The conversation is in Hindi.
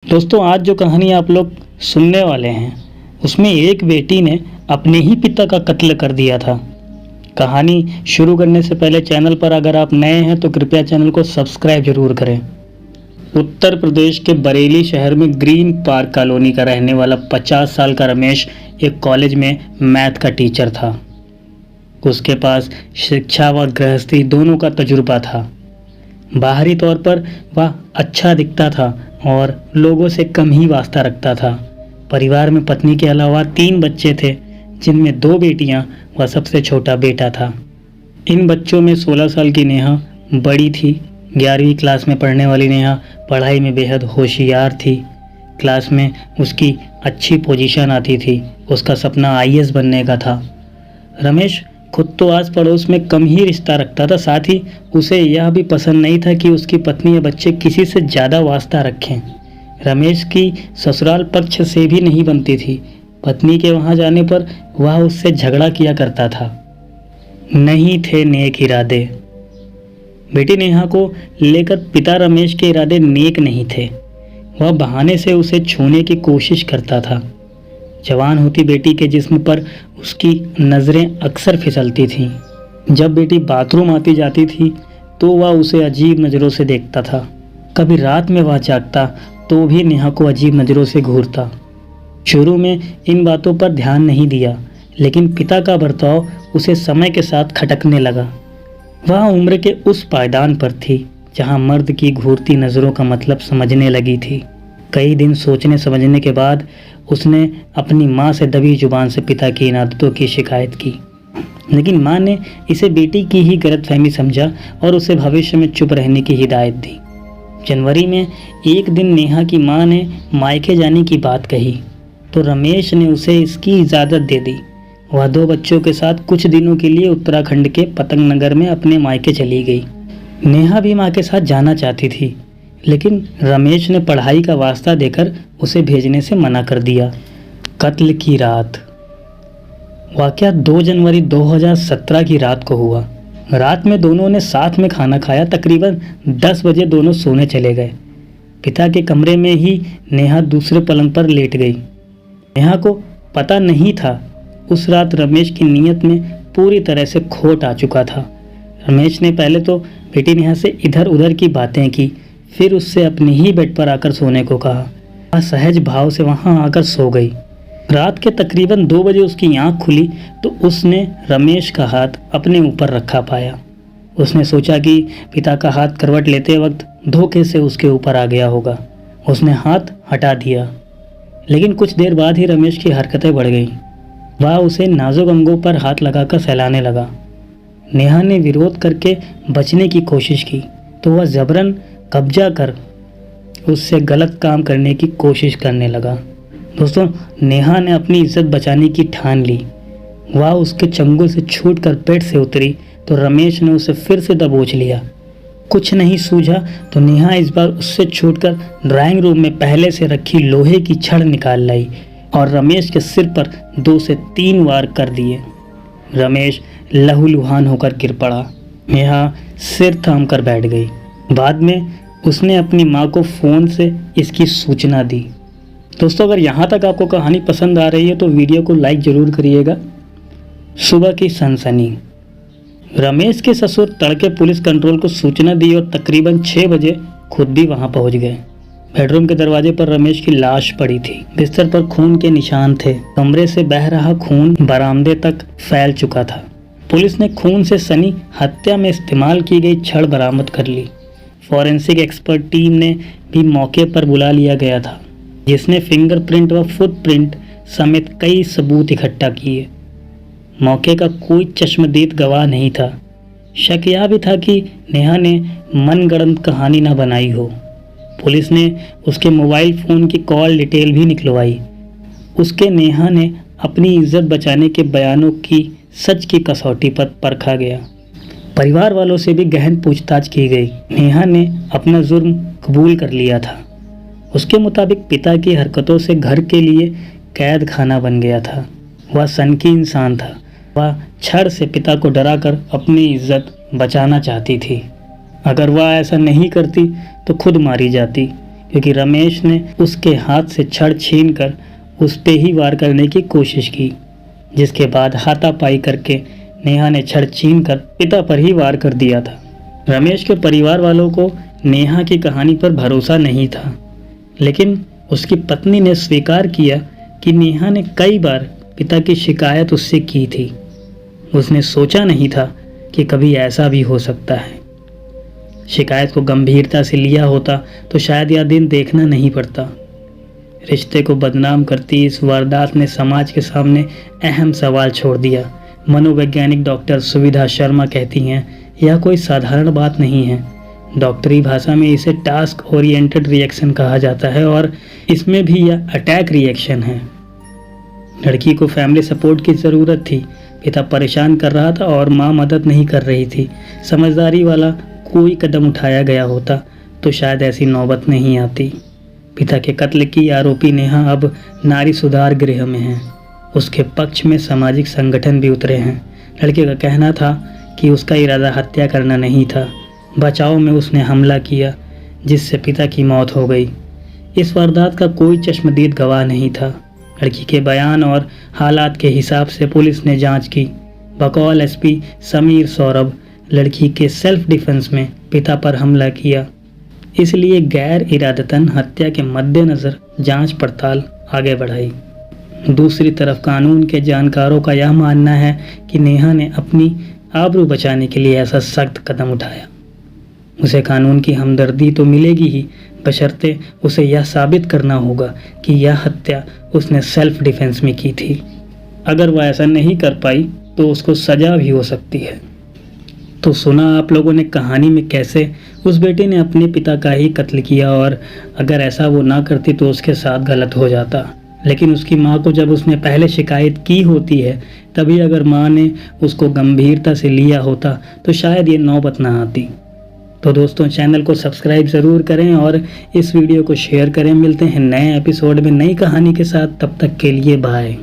दोस्तों, आज जो कहानी आप लोग सुनने वाले हैं उसमें एक बेटी ने अपने ही पिता का कत्ल कर दिया था। कहानी शुरू करने से पहले चैनल पर अगर आप नए हैं तो कृपया चैनल को सब्सक्राइब जरूर करें। उत्तर प्रदेश के बरेली शहर में ग्रीन पार्क कॉलोनी का रहने वाला 50 साल का रमेश एक कॉलेज में मैथ का टीचर था। उसके पास शिक्षा व गृहस्थी दोनों का तजुर्बा था। बाहरी तौर पर वह अच्छा दिखता था और लोगों से कम ही वास्ता रखता था। परिवार में पत्नी के अलावा 3 बच्चे थे, जिनमें 2 बेटियां व सबसे छोटा बेटा था। इन बच्चों में 16 साल की नेहा बड़ी थी। 11वीं क्लास में पढ़ने वाली नेहा पढ़ाई में बेहद होशियार थी। क्लास में उसकी अच्छी पोजीशन आती थी। उसका सपना आईएएस बनने का था। रमेश खुद तो आस पड़ोस में कम ही रिश्ता रखता था, साथ ही उसे यह भी पसंद नहीं था कि उसकी पत्नी या बच्चे किसी से ज़्यादा वास्ता रखें। रमेश की ससुराल पक्ष से भी नहीं बनती थी। पत्नी के वहाँ जाने पर वह उससे झगड़ा किया करता था। नहीं थे नेक इरादे। बेटी नेहा को लेकर पिता रमेश के इरादे नेक नहीं थे। वह बहाने से उसे छूने की कोशिश करता था। जवान होती बेटी के जिस्म पर उसकी नज़रें अक्सर फिसलती थीं। जब बेटी बाथरूम आती जाती थी तो वह उसे अजीब नज़रों से देखता था। कभी रात में वह जागता तो भी नेहा को अजीब नज़रों से घूरता। शुरू में इन बातों पर ध्यान नहीं दिया, लेकिन पिता का बर्ताव उसे समय के साथ खटकने लगा। वह उम्र के उस पायदान पर थी जहाँ मर्द की घूरती नज़रों का मतलब समझने लगी थी। कई दिन सोचने समझने के बाद उसने अपनी माँ से दबी जुबान से पिता की इन आदतों की शिकायत की, लेकिन माँ ने इसे बेटी की ही गलतफहमी समझा और उसे भविष्य में चुप रहने की हिदायत दी। जनवरी में एक दिन नेहा की माँ ने मायके जाने की बात कही तो रमेश ने उसे इसकी इजाज़त दे दी। वह 2 बच्चों के साथ कुछ दिनों के लिए उत्तराखंड के पतंग नगर में अपने मायके चली गई। नेहा भी माँ के साथ जाना चाहती थी, लेकिन रमेश ने पढ़ाई का वास्ता देकर उसे भेजने से मना कर दिया। कत्ल की रात। वाकया 2 जनवरी 2017 की रात को हुआ। रात में दोनों ने साथ में खाना खाया। तकरीबन 10 बजे दोनों सोने चले गए। पिता के कमरे में ही नेहा दूसरे पलंग पर लेट गई। नेहा को पता नहीं था उस रात रमेश की नीयत में पूरी तरह से खोट आ चुका था। रमेश ने पहले तो बेटी नेहा से इधर उधर की बातें की, फिर उससे अपने ही बेड पर आकर सोने को कहा। वह सहज भाव से वहां आकर सो गई। रात के तकरीबन 2 बजे उसकी आंख खुली तो उसने रमेश का हाथ अपने ऊपर रखा पाया। उसने सोचा कि पिता का हाथ करवट लेते वक्त धोखे से उसके ऊपर आ गया होगा। उसने हाथ हटा दिया, लेकिन कुछ देर बाद ही रमेश की हरकतें बढ़ गईं। वह उसे नाजुक अंगों पर हाथ लगाकर सहलाने लगा। नेहा ने विरोध करके बचने की कोशिश की तो वह जबरन कब्जा कर उससे गलत काम करने की कोशिश करने लगा। दोस्तों, नेहा ने अपनी इज्जत बचाने की ठान ली। वह उसके चंगुल से छूटकर बेड से उतरी तो रमेश ने उसे फिर से दबोच लिया। कुछ नहीं सूझा तो नेहा इस बार उससे छूटकर ड्राइंग रूम में पहले से रखी लोहे की छड़ निकाल लाई और रमेश के सिर पर 2 से 3 वार कर दिए। रमेश लहूलुहान होकर गिर पड़ा। नेहा सिर थाम कर बैठ गई। बाद में उसने अपनी माँ को फ़ोन से इसकी सूचना दी। दोस्तों, अगर यहाँ तक आपको कहानी पसंद आ रही है तो वीडियो को लाइक ज़रूर करिएगा। सुबह की सनसनी। रमेश के ससुर तड़के पुलिस कंट्रोल को सूचना दी और तकरीबन 6 बजे खुद भी वहाँ पहुँच गए। बेडरूम के दरवाजे पर रमेश की लाश पड़ी थी। बिस्तर पर खून के निशान थे। कमरे से बह रहा खून बरामदे तक फैल चुका था। पुलिस ने खून से सनी हत्या में इस्तेमाल की गई छड़ बरामद कर ली। फॉरेंसिक एक्सपर्ट टीम ने भी मौके पर बुला लिया गया था, जिसने फिंगरप्रिंट व फुटप्रिंट समेत कई सबूत इकट्ठा किए। मौके का कोई चश्मदीद गवाह नहीं था। शक यह भी था कि नेहा ने मनगढ़ंत कहानी न बनाई हो। पुलिस ने उसके मोबाइल फ़ोन की कॉल डिटेल भी निकलवाई। उसके नेहा ने अपनी इज्जत बचाने के बयानों की सच की कसौटी पर परखा गया। परिवार वालों से भी गहन पूछताछ की गई। नेहा ने अपना जुर्म कबूल कर लिया था। उसके मुताबिक पिता की हरकतों से घर के लिए कैद खाना बन गया था। वह सनकी इंसान था। वह छड़ से पिता को डराकर अपनी इज्जत बचाना चाहती थी। अगर वह ऐसा नहीं करती तो खुद मारी जाती, क्योंकि रमेश ने उसके हाथ से छड़ छीनकर उस पे ही वार करने की कोशिश की, जिसके बाद हाथापाई करके नेहा ने छड़ छीनकर पिता पर ही वार कर दिया था। रमेश के परिवार वालों को नेहा की कहानी पर भरोसा नहीं था, लेकिन उसकी पत्नी ने स्वीकार किया कि नेहा ने कई बार पिता की शिकायत उससे की थी। उसने सोचा नहीं था कि कभी ऐसा भी हो सकता है। शिकायत को गंभीरता से लिया होता तो शायद यह दिन देखना नहीं पड़ता। रिश्ते को बदनाम करती इस वारदात ने समाज के सामने अहम सवाल छोड़ दिया। मनोवैज्ञानिक डॉक्टर सुविधा शर्मा कहती हैं, यह कोई साधारण बात नहीं है। डॉक्टरी भाषा में इसे टास्क ओरिएंटेड रिएक्शन कहा जाता है और इसमें भी यह अटैक रिएक्शन है। लड़की को फैमिली सपोर्ट की ज़रूरत थी। पिता परेशान कर रहा था और माँ मदद नहीं कर रही थी। समझदारी वाला कोई कदम उठाया गया होता तो शायद ऐसी नौबत नहीं आती। पिता के कत्ल की आरोपी नेहा अब नारी सुधार गृह में है। उसके पक्ष में सामाजिक संगठन भी उतरे हैं। लड़के का कहना था कि उसका इरादा हत्या करना नहीं था, बचाव में उसने हमला किया जिससे पिता की मौत हो गई। इस वारदात का कोई चश्मदीद गवाह नहीं था। लड़की के बयान और हालात के हिसाब से पुलिस ने जांच की। बकौल एसपी समीर सौरभ, लड़की के सेल्फ डिफेंस में पिता पर हमला किया, इसलिए गैर इरादतन हत्या के मद्देनज़र जांच पड़ताल आगे बढ़ाई। दूसरी तरफ कानून के जानकारों का यह मानना है कि नेहा ने अपनी आबरू बचाने के लिए ऐसा सख्त कदम उठाया। उसे कानून की हमदर्दी तो मिलेगी ही, बशर्ते उसे यह साबित करना होगा कि यह हत्या उसने सेल्फ डिफेंस में की थी। अगर वह ऐसा नहीं कर पाई तो उसको सज़ा भी हो सकती है। तो सुना आप लोगों ने कहानी में कैसे उस बेटे ने अपने पिता का ही कत्ल किया, और अगर ऐसा वो ना करती तो उसके साथ गलत हो जाता। लेकिन उसकी माँ को जब उसने पहले शिकायत की होती है, तभी अगर माँ ने उसको गंभीरता से लिया होता तो शायद ये नौबत ना आती। तो दोस्तों, चैनल को सब्सक्राइब ज़रूर करें और इस वीडियो को शेयर करें। मिलते हैं नए एपिसोड में नई कहानी के साथ। तब तक के लिए बाय।